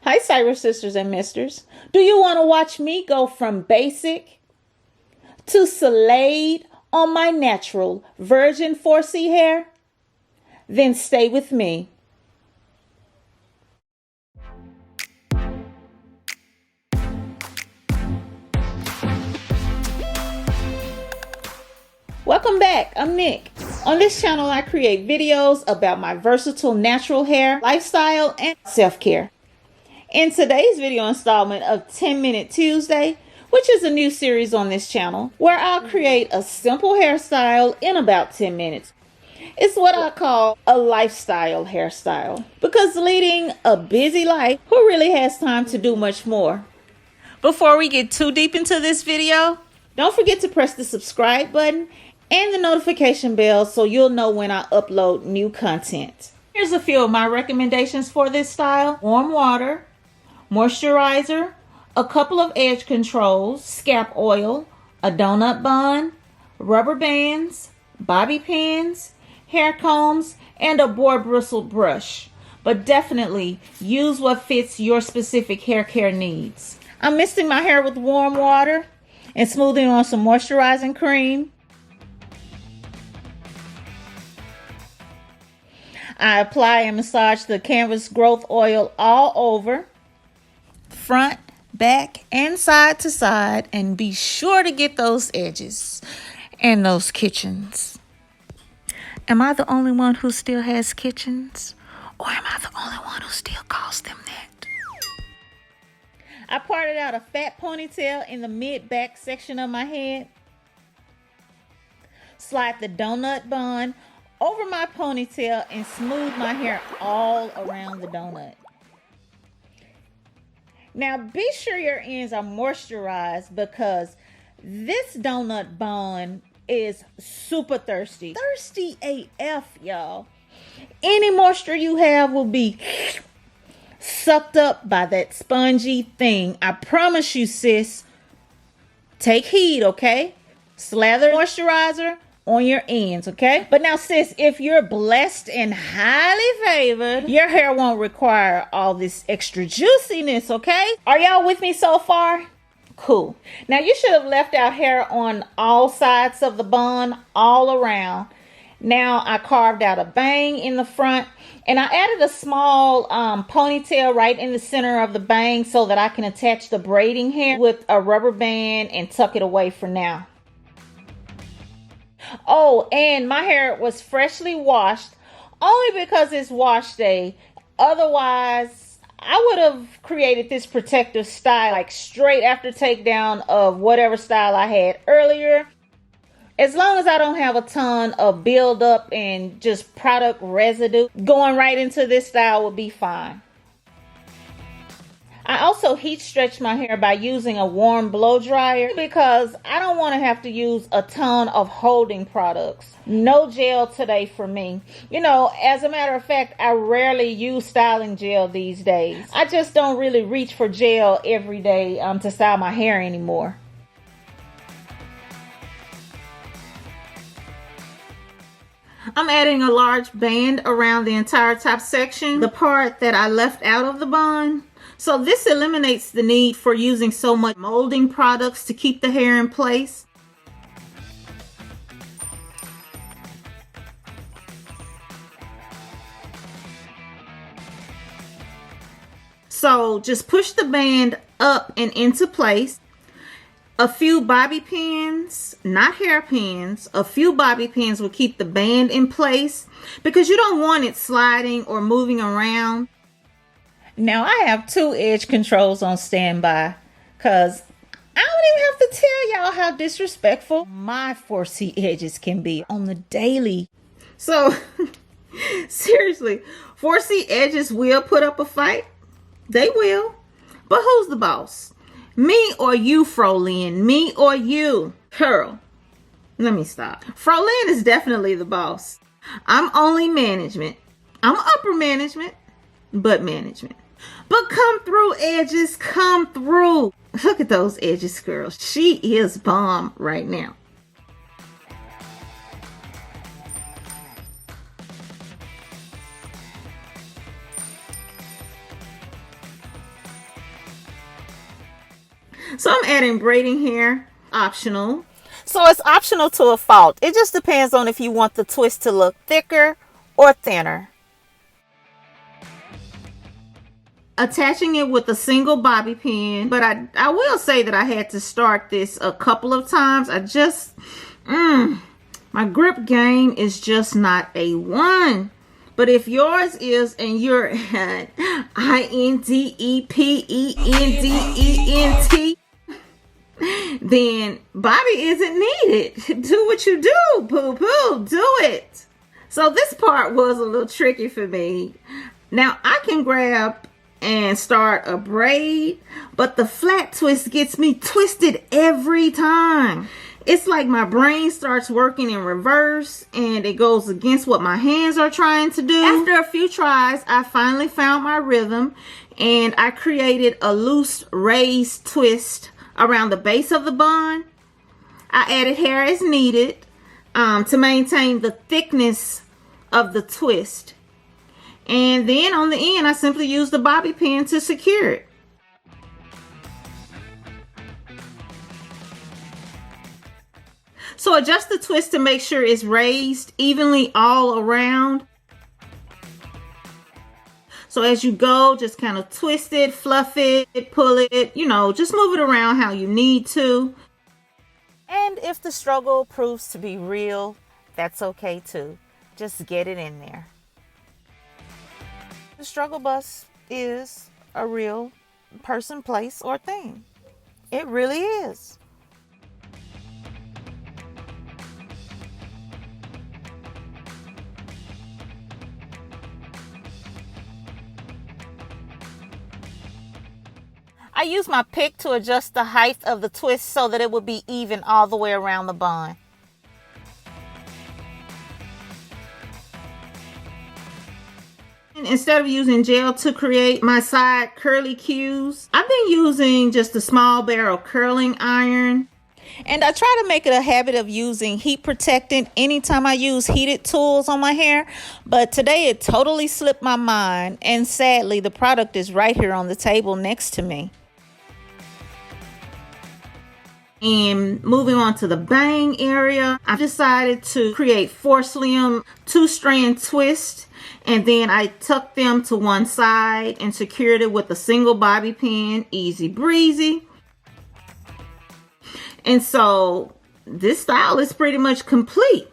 Hi, Cyrus sisters and misters. Do you want to watch me go from basic to Soleil on my natural virgin 4C hair? Then stay with me. Welcome back. I'm Nick. On this channel, I create videos about my versatile natural hair, lifestyle, and self-care. In today's video installment of 10-Minute Tuesday, which is a new series on this channel, where I'll create a simple hairstyle in about 10 minutes. It's what I call a lifestyle hairstyle, because leading a busy life, who really has time to do much more? Before we get too deep into this video, don't forget to press the subscribe button and the notification bell so you'll know when I upload new content. Here's a few of my recommendations for this style: warm water, moisturizer, a couple of edge controls, scalp oil, a donut bun, rubber bands, bobby pins, hair combs, and a boar bristle brush. But definitely use what fits your specific hair care needs. I'm misting my hair with warm water and smoothing on some moisturizing cream. I apply and massage the canvas growth oil all over, front, back, and side to side, and be sure to get those edges and those kitchens. Am I the only one who still has kitchens? Or am I the only one who still calls them that? I parted out a fat ponytail in the mid-back section of my head. Slide the donut bun over my ponytail and smooth my hair all around the donut. Now be sure your ends are moisturized, because this donut bun is super thirsty. Thirsty AF, y'all. Any moisture you have will be sucked up by that spongy thing. I promise you, sis. Take heed, okay? Slather moisturizer on your ends, okay? But now, sis, if you're blessed and highly favored, your hair won't require all this extra juiciness, okay? Are y'all with me so far? Cool. Now, you should have left out hair on all sides of the bun, all around. Now, I carved out a bang in the front, and I added a small ponytail right in the center of the bang so that I can attach the braiding hair with a rubber band and tuck it away for now. Oh, and my hair was freshly washed only because it's wash day. Otherwise, I would have created this protective style like straight after takedown of whatever style I had earlier. As long as I don't have a ton of buildup and just product residue, going right into this style will be fine. I also heat stretch my hair by using a warm blow dryer because I don't want to have to use a ton of holding products. No gel today for me. You know, as a matter of fact, I rarely use styling gel these days. I just don't really reach for gel every day to style my hair anymore. I'm adding a large band around the entire top section, the part that I left out of the bun. So this eliminates the need for using so much molding products to keep the hair in place. So just push the band up and into place. A few bobby pins, not hairpins, a few bobby pins will keep the band in place because you don't want it sliding or moving around. Now I have 2 edge controls on standby because I don't even have to tell y'all how disrespectful my 4C edges can be on the daily. So seriously, 4C edges will put up a fight. They will. But who's the boss? Me or you, Frolyn? Me or you? Girl, let me stop. Frolyn is definitely the boss. I'm only management. I'm upper management, but management. But come through, edges, come through. Look at those edges, girl. She is bomb right now. So I'm adding braiding hair, optional. So it's optional to a fault. It just depends on if you want the twist to look thicker or thinner. Attaching it with a single bobby pin, but I will say that I had to start this a couple of times. My grip game is just not A1. But if yours is and you're at INDEPENDENT, then bobby isn't needed. Do what you do, boo-boo, do it. So this part was a little tricky for me. Now I can grab and start a braid, but the flat twist gets me twisted every time. It's like my brain starts working in reverse and it goes against what my hands are trying to do. After a few tries, I finally found my rhythm and I created a loose raised twist around the base of the bun. I added hair as needed to maintain the thickness of the twist. And then on the end, I simply used the bobby pin to secure it. So adjust the twist to make sure it's raised evenly all around. So as you go, just kind of twist it, fluff it, pull it, just move it around how you need to. And if the struggle proves to be real, that's okay too. Just get it in there. The struggle bus is a real person, place, or thing. It really is. I used my pick to adjust the height of the twist so that it would be even all the way around the bun. And instead of using gel to create my side curly cues, I've been using just a small barrel curling iron. And I try to make it a habit of using heat protectant anytime I use heated tools on my hair. But today it totally slipped my mind. And sadly, the product is right here on the table next to me. And moving on to the bang area, I decided to create 4 slim 2-strand twists. And then I tucked them to one side and secured it with a single bobby pin. Easy breezy. And so this style is pretty much complete.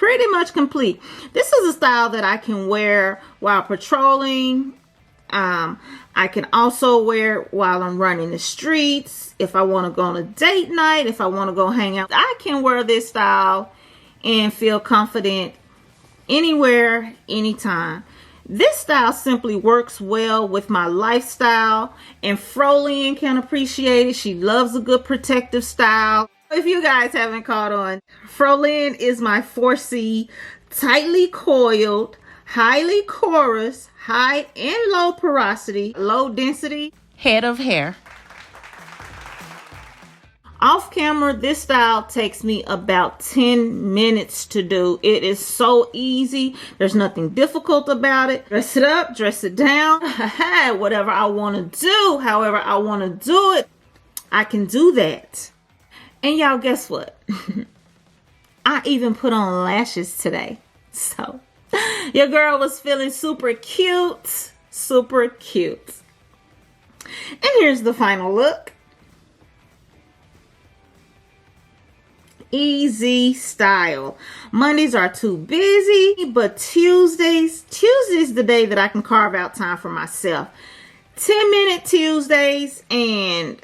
This is a style that I can wear while patrolling. I can also wear while I'm running the streets. If I want to go on a date night, if I want to go hang out, I can wear this style and feel confident anywhere, anytime. This style simply works well with my lifestyle, and Frolyn can appreciate it. She loves a good protective style. If you guys haven't caught on, Frolyn is my 4C tightly coiled, highly porous, high and low porosity, low density head of hair. Off camera, this style takes me about 10 minutes to do. It is so easy. There's nothing difficult about it. Dress it up, dress it down. Whatever I want to do, however I want to do it, I can do that. And y'all, guess what? I even put on lashes today. So your girl was feeling super cute. And here's the final look. Easy style. Mondays are too busy, but Tuesday's the day that I can carve out time for myself. 10-minute Tuesdays, and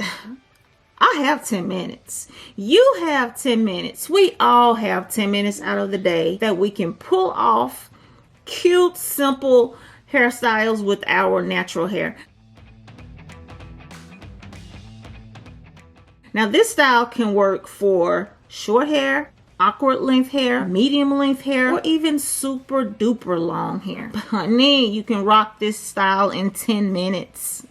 I have 10 minutes. You have 10 minutes. We all have 10 minutes out of the day that we can pull off cute, simple hairstyles with our natural hair. Now, this style can work for short hair, awkward length hair, medium length hair, or even super duper long hair. But honey, you can rock this style in 10 minutes.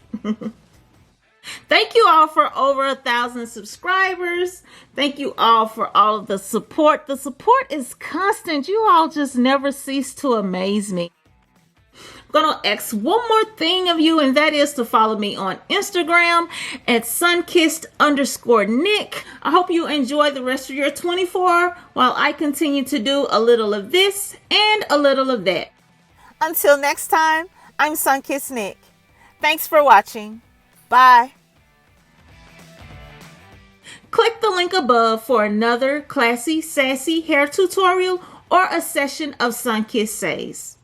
Thank you all for over 1,000 subscribers. Thank you all for all of the support. The support is constant. You all just never cease to amaze me. Gonna ask one more thing of you, and that is to follow me on Instagram at Sunkissed_Nick. I hope you enjoy the rest of your 24 while I continue to do a little of this and a little of that. Until next time, I'm Sunkissed Nick. Thanks for watching. Bye. Click the link above for another classy, sassy hair tutorial or a session of Sunkissed Says.